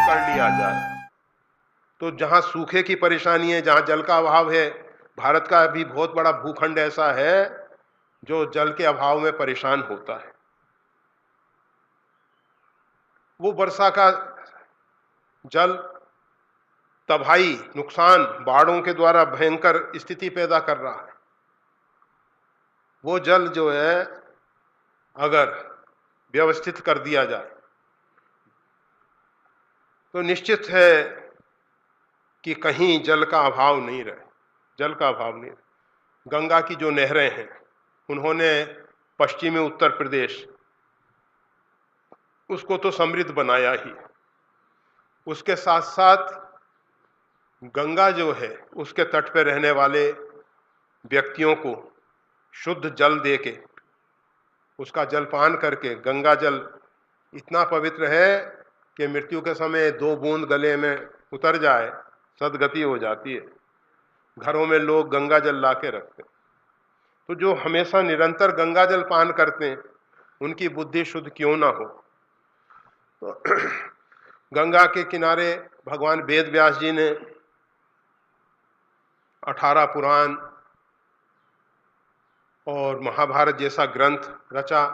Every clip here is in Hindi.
कर लिया जाए तो जहां सूखे की परेशानी है, जहां जल का अभाव है, भारत का अभी बहुत बड़ा भूखंड ऐसा है जो जल के अभाव में परेशान होता है। वो वर्षा का जल तबाही, नुकसान, बाढ़ों के द्वारा भयंकर स्थिति पैदा कर रहा है। वो जल जो है अगर व्यवस्थित कर दिया जाए तो निश्चित है कि कहीं जल का अभाव नहीं रहे, जल का अभाव नहीं रहे। गंगा की जो नहरें हैं, उन्होंने पश्चिमी उत्तर प्रदेश उसको तो समृद्ध बनाया ही, उसके साथ साथ गंगा जो है उसके तट पर रहने वाले व्यक्तियों को शुद्ध जल देके, उसका जलपान करके, गंगा जल इतना पवित्र है कि मृत्यु के समय 2 बूंद गले में उतर जाए सदगति हो जाती है। घरों में लोग गंगा जल ला के रखते हैं। तो जो हमेशा निरंतर गंगा जल पान करते हैं उनकी बुद्धि शुद्ध क्यों ना हो। तो गंगा के किनारे भगवान वेद व्यास जी ने 18 पुराण और महाभारत जैसा ग्रंथ रचा,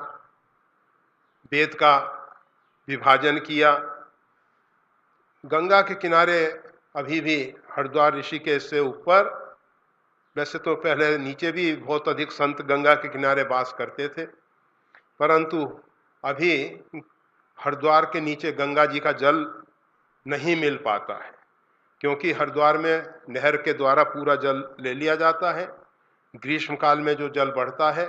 वेद का विभाजन किया। गंगा के किनारे अभी भी हरिद्वार ऋषिकेश से ऊपर, वैसे तो पहले नीचे भी बहुत अधिक संत गंगा के किनारे वास करते थे, परंतु अभी हरिद्वार के नीचे गंगा जी का जल नहीं मिल पाता है, क्योंकि हरिद्वार में नहर के द्वारा पूरा जल ले लिया जाता है। ग्रीष्मकाल में जो जल बढ़ता है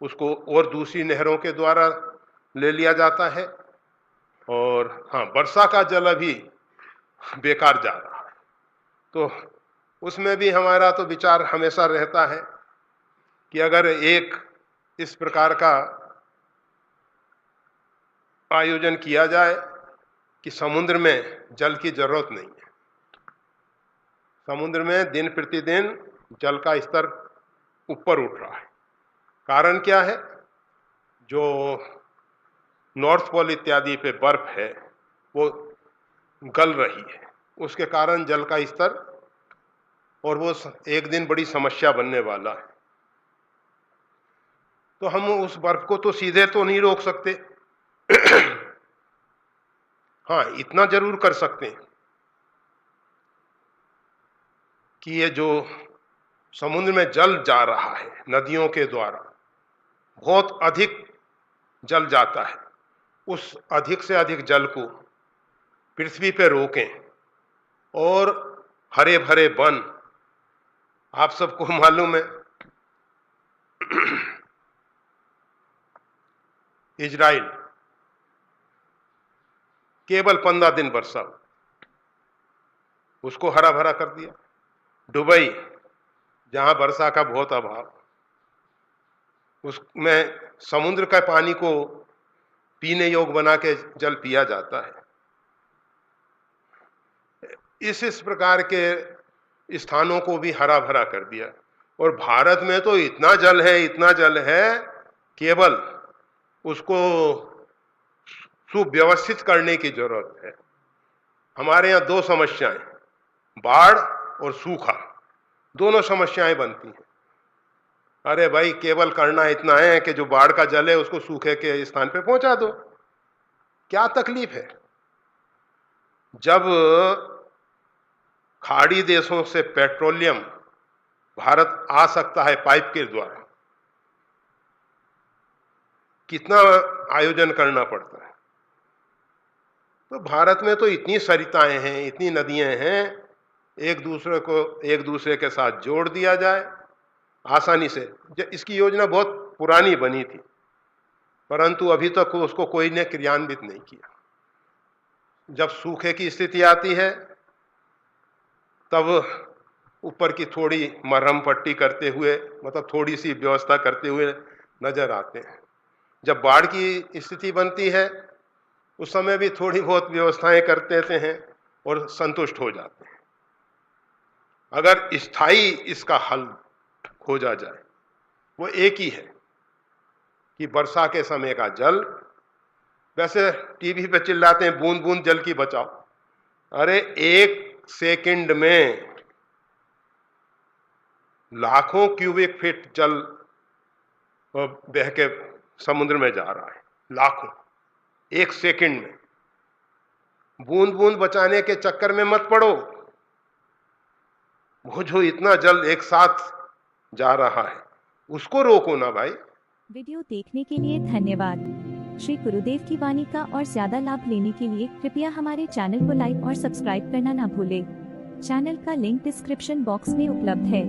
उसको और दूसरी नहरों के द्वारा ले लिया जाता है, और हाँ, वर्षा का जल अभी बेकार जा रहा है। तो उसमें भी हमारा तो विचार हमेशा रहता है कि अगर एक इस प्रकार का आयोजन किया जाए कि समुद्र में जल की जरूरत नहीं है, समुद्र में दिन प्रतिदिन जल का स्तर ऊपर उठ रहा है। कारण क्या है? जो नॉर्थ पोल इत्यादि पे बर्फ है वो गल रही है, उसके कारण जल का स्तर, और वो एक दिन बड़ी समस्या बनने वाला है। तो हम उस बर्फ को तो सीधे तो नहीं रोक सकते हाँ, इतना जरूर कर सकते हैं कि ये जो समुद्र में जल जा रहा है नदियों के द्वारा, बहुत अधिक जल जाता है, उस अधिक से अधिक जल को पृथ्वी पे रोकें, और हरे भरे वन, आप सबको मालूम है इजराइल केवल 15 दिन वर्षा, उसको हरा भरा कर दिया। दुबई, जहां वर्षा का बहुत अभाव, उसमें समुद्र का पानी को पीने योग्य बना के जल पिया जाता है। इस प्रकार के स्थानों को भी हरा भरा कर दिया। और भारत में तो इतना जल है, इतना जल है, केवल उसको सुव्यवस्थित करने की जरूरत है। हमारे यहाँ 2 समस्याएं, बाढ़ और सूखा, दोनों समस्याएं बनती हैं। अरे भाई, केवल करना इतना है कि जो बाढ़ का जल है उसको सूखे के स्थान पे पहुंचा दो, क्या तकलीफ है। जब खाड़ी देशों से पेट्रोलियम भारत आ सकता है पाइप के द्वारा, कितना आयोजन करना पड़ता है। तो भारत में तो इतनी सरिताएं हैं, इतनी नदियां हैं, एक दूसरे के साथ जोड़ दिया जाए आसानी से। इसकी योजना बहुत पुरानी बनी थी, परंतु अभी तक उसको कोई ने क्रियान्वित नहीं किया। जब सूखे की स्थिति आती है तब ऊपर की थोड़ी मरहम पट्टी करते हुए, मतलब थोड़ी सी व्यवस्था करते हुए नजर आते हैं। जब बाढ़ की स्थिति बनती है उस समय भी थोड़ी बहुत व्यवस्थाएं कर देते हैं और संतुष्ट हो जाते हैं। अगर स्थायी इसका हल खोजा जाए। वो एक ही है कि वर्षा के समय का जल, वैसे टीवी पे चिल्लाते हैं बूंद बूंद जल की बचाओ, अरे 1 सेकंड में लाखों क्यूबिक फीट जल बह के समुद्र में जा रहा है, लाखों, 1 सेकंड में। बूंद बूंद बचाने के चक्कर में मत पड़ो, वो जो इतना जल एक साथ जा रहा है उसको रोको ना भाई। वीडियो देखने के लिए धन्यवाद। श्री गुरुदेव की वाणी का और ज्यादा लाभ लेने के लिए कृपया हमारे चैनल को लाइक और सब्सक्राइब करना ना भूलें। चैनल का लिंक डिस्क्रिप्शन बॉक्स में उपलब्ध है।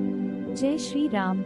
जय श्री राम।